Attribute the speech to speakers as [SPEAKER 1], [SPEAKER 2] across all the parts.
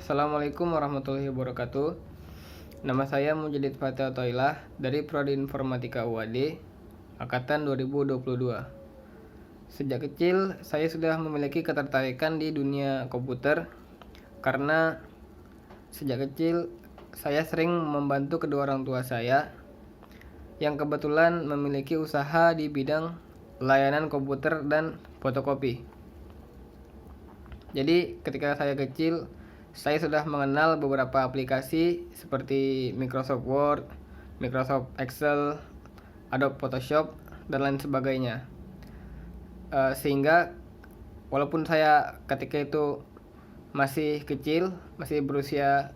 [SPEAKER 1] Assalamualaikum warahmatullahi wabarakatuh. Nama saya Mujadid Fathia Thoilah dari Prodi Informatika UAD Angkatan 2022. Sejak kecil saya sudah memiliki ketertarikan di dunia komputer karena sejak kecil saya sering membantu kedua orang tua saya yang kebetulan memiliki usaha di bidang layanan komputer dan fotokopi. Jadi ketika saya kecil, saya sudah mengenal beberapa aplikasi seperti Microsoft Word, Microsoft Excel, Adobe Photoshop, dan lain sebagainya. Sehingga walaupun saya ketika itu masih kecil, masih berusia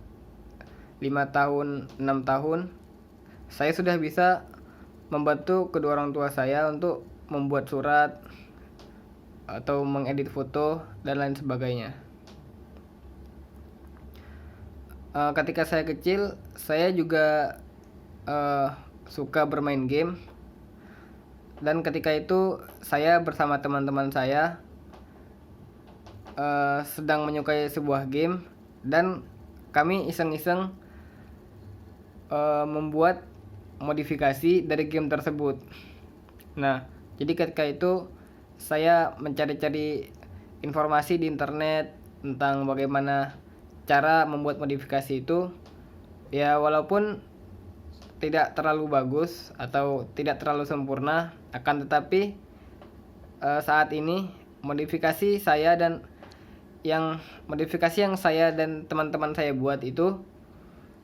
[SPEAKER 1] 5 tahun, 6 tahun, saya sudah bisa membantu kedua orang tua saya untuk membuat surat atau mengedit foto dan lain sebagainya. Ketika saya kecil, saya juga suka bermain game, dan ketika itu saya bersama teman-teman saya sedang menyukai sebuah game, dan kami iseng-iseng membuat modifikasi dari game tersebut. Nah, jadi ketika itu saya mencari-cari informasi di internet tentang bagaimana cara membuat modifikasi itu. Ya, walaupun tidak terlalu bagus atau tidak terlalu sempurna, akan tetapi saat ini modifikasi yang saya dan teman-teman saya buat itu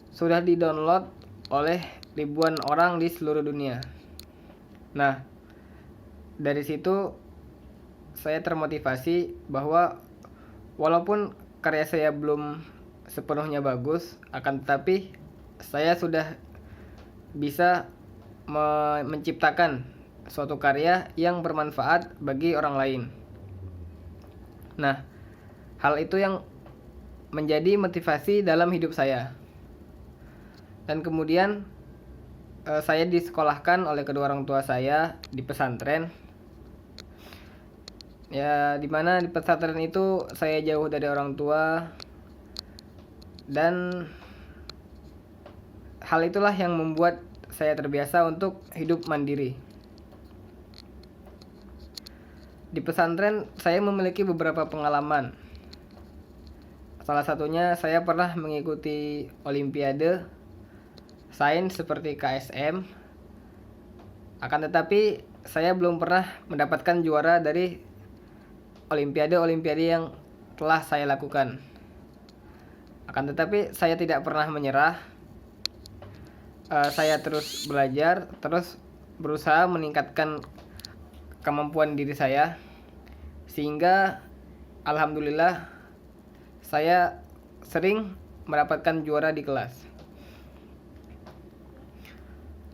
[SPEAKER 1] sudah di-download oleh ribuan orang di seluruh dunia. Nah, dari situ saya termotivasi bahwa walaupun karya saya belum sepenuhnya bagus, akan tetapi saya sudah bisa menciptakan suatu karya yang bermanfaat bagi orang lain. Nah, hal itu yang menjadi motivasi dalam hidup saya. Dan kemudian saya disekolahkan oleh kedua orang tua saya di pesantren. Ya, dimana di pesantren itu saya jauh dari orang tua, dan hal itulah yang membuat saya terbiasa untuk hidup mandiri. Di pesantren saya memiliki beberapa pengalaman. Salah satunya saya pernah mengikuti olimpiade sains seperti KSM. Akan tetapi saya belum pernah mendapatkan juara dari olimpiade yang telah saya lakukan. Akan tetapi saya tidak pernah menyerah. Saya terus belajar, terus berusaha meningkatkan kemampuan diri saya, sehingga alhamdulillah saya sering mendapatkan juara di kelas.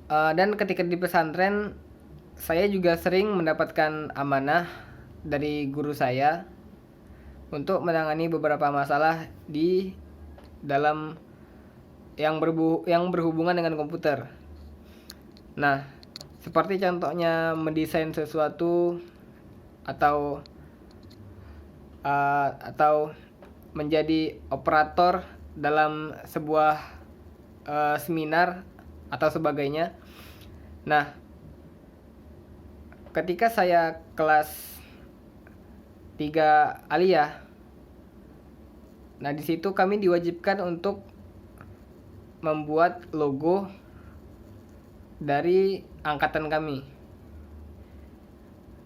[SPEAKER 1] Dan ketika di pesantren, saya juga sering mendapatkan amanah dari guru saya untuk menangani beberapa masalah di dalam yang berhubungan dengan komputer. Nah, seperti contohnya mendesain sesuatu atau menjadi operator dalam sebuah seminar atau sebagainya. Nah, ketika saya kelas 3 aliyah, nah di situ kami diwajibkan untuk membuat logo dari angkatan kami.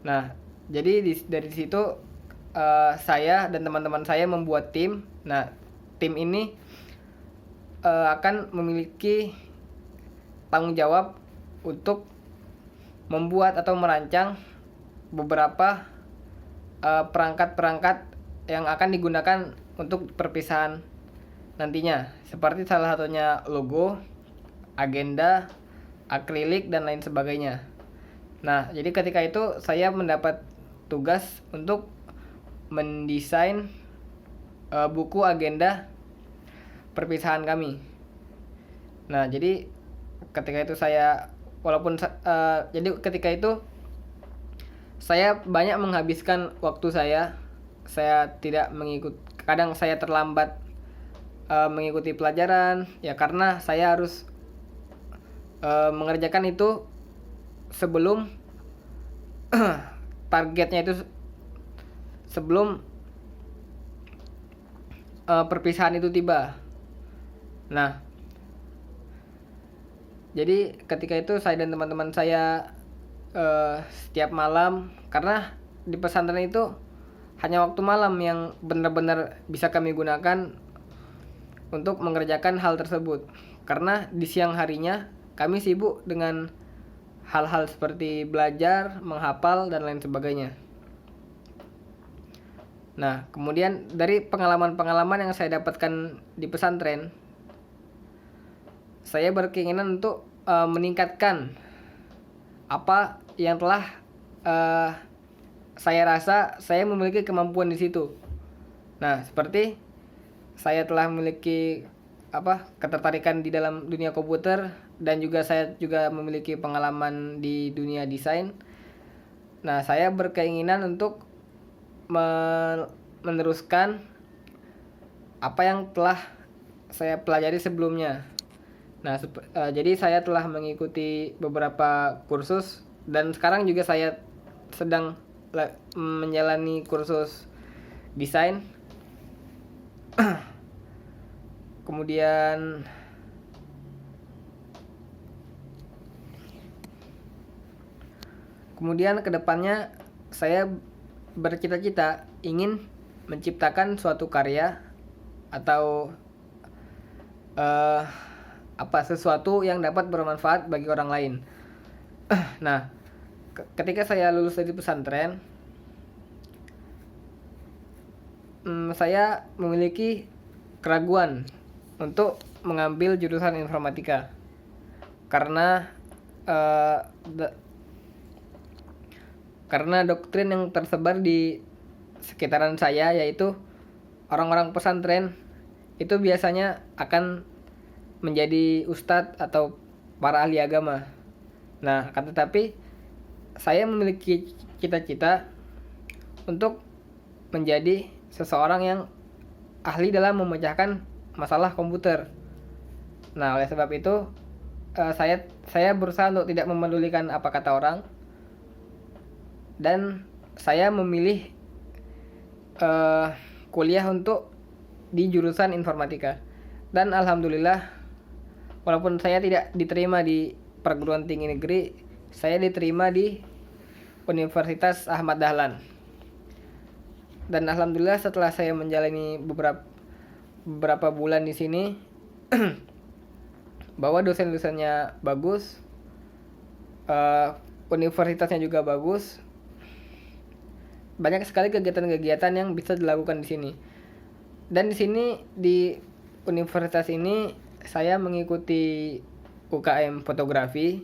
[SPEAKER 1] Nah, jadi dari situ saya dan teman-teman saya membuat tim. Nah, tim ini akan memiliki tanggung jawab untuk membuat atau merancang beberapa perangkat-perangkat yang akan digunakan untuk perpisahan nantinya, seperti salah satunya logo, agenda, akrilik, dan lain sebagainya. Nah, jadi ketika itu saya mendapat tugas untuk mendesain buku agenda perpisahan kami. Nah, jadi ketika itu saya saya banyak menghabiskan waktu saya tidak kadang saya terlambat mengikuti pelajaran ya, karena saya harus mengerjakan itu sebelum targetnya itu, sebelum perpisahan itu tiba. Nah, jadi ketika itu saya dan teman-teman saya setiap malam, karena di pesantren itu hanya waktu malam yang benar-benar bisa kami gunakan untuk mengerjakan hal tersebut, karena di siang harinya kami sibuk dengan hal-hal seperti belajar, menghafal, dan lain sebagainya. Nah, kemudian dari pengalaman-pengalaman yang saya dapatkan di pesantren, saya berkeinginan untuk meningkatkan apa yang telah saya rasa saya memiliki kemampuan di situ. Nah, seperti saya telah memiliki ketertarikan di dalam dunia komputer, dan juga saya juga memiliki pengalaman di dunia desain. Nah, saya berkeinginan untuk meneruskan apa yang telah saya pelajari sebelumnya. Nah, jadi saya telah mengikuti beberapa kursus, dan sekarang juga saya sedang menjalani kursus desain. Kemudian kedepannya saya bercita-cita ingin menciptakan suatu karya atau sesuatu yang dapat bermanfaat bagi orang lain. Nah, ketika saya lulus dari pesantren, saya memiliki keraguan untuk mengambil jurusan informatika, karena karena doktrin yang tersebar di sekitaran saya, yaitu orang-orang pesantren itu biasanya akan menjadi ustadz atau para ahli agama. Nah, akan tetapi saya memiliki cita-cita untuk menjadi seseorang yang ahli dalam memecahkan masalah komputer. Nah, oleh sebab itu saya berusaha untuk tidak memedulikan apa kata orang, dan saya memilih kuliah untuk di jurusan informatika. Dan alhamdulillah, walaupun saya tidak diterima di perguruan tinggi negeri, saya diterima di Universitas Ahmad Dahlan. Dan alhamdulillah setelah saya menjalani beberapa bulan di sini, bahwa dosen-dosennya bagus, universitasnya juga bagus, banyak sekali kegiatan-kegiatan yang bisa dilakukan di sini. Dan di sini di universitas ini saya mengikuti UKM fotografi.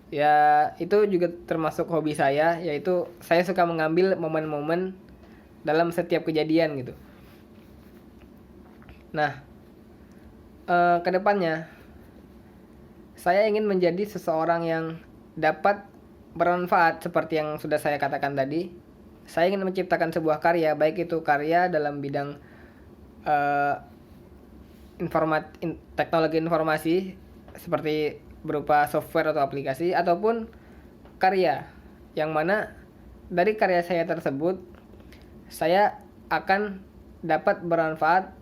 [SPEAKER 1] Ya, itu juga termasuk hobi saya, yaitu saya suka mengambil momen-momen dalam setiap kejadian gitu. Nah, kedepannya saya ingin menjadi seseorang yang dapat bermanfaat seperti yang sudah saya katakan tadi. Saya ingin menciptakan sebuah karya, baik itu karya dalam bidang teknologi informasi seperti berupa software atau aplikasi, ataupun karya yang mana dari karya saya tersebut saya akan dapat bermanfaat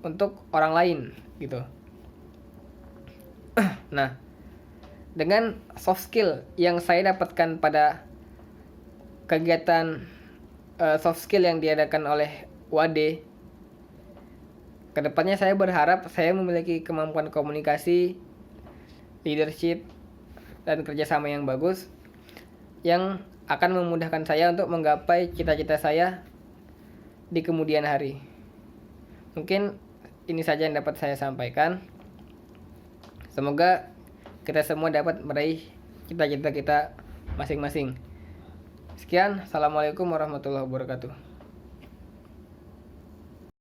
[SPEAKER 1] untuk orang lain gitu. Nah, dengan soft skill yang saya dapatkan pada kegiatan soft skill yang diadakan oleh WADE, kedepannya saya berharap saya memiliki kemampuan komunikasi, leadership, dan kerjasama yang bagus, yang akan memudahkan saya untuk menggapai cita-cita saya di kemudian hari. Mungkin ini saja yang dapat saya sampaikan. Semoga kita semua dapat meraih cita-cita kita masing-masing. Sekian, assalamualaikum warahmatullahi wabarakatuh.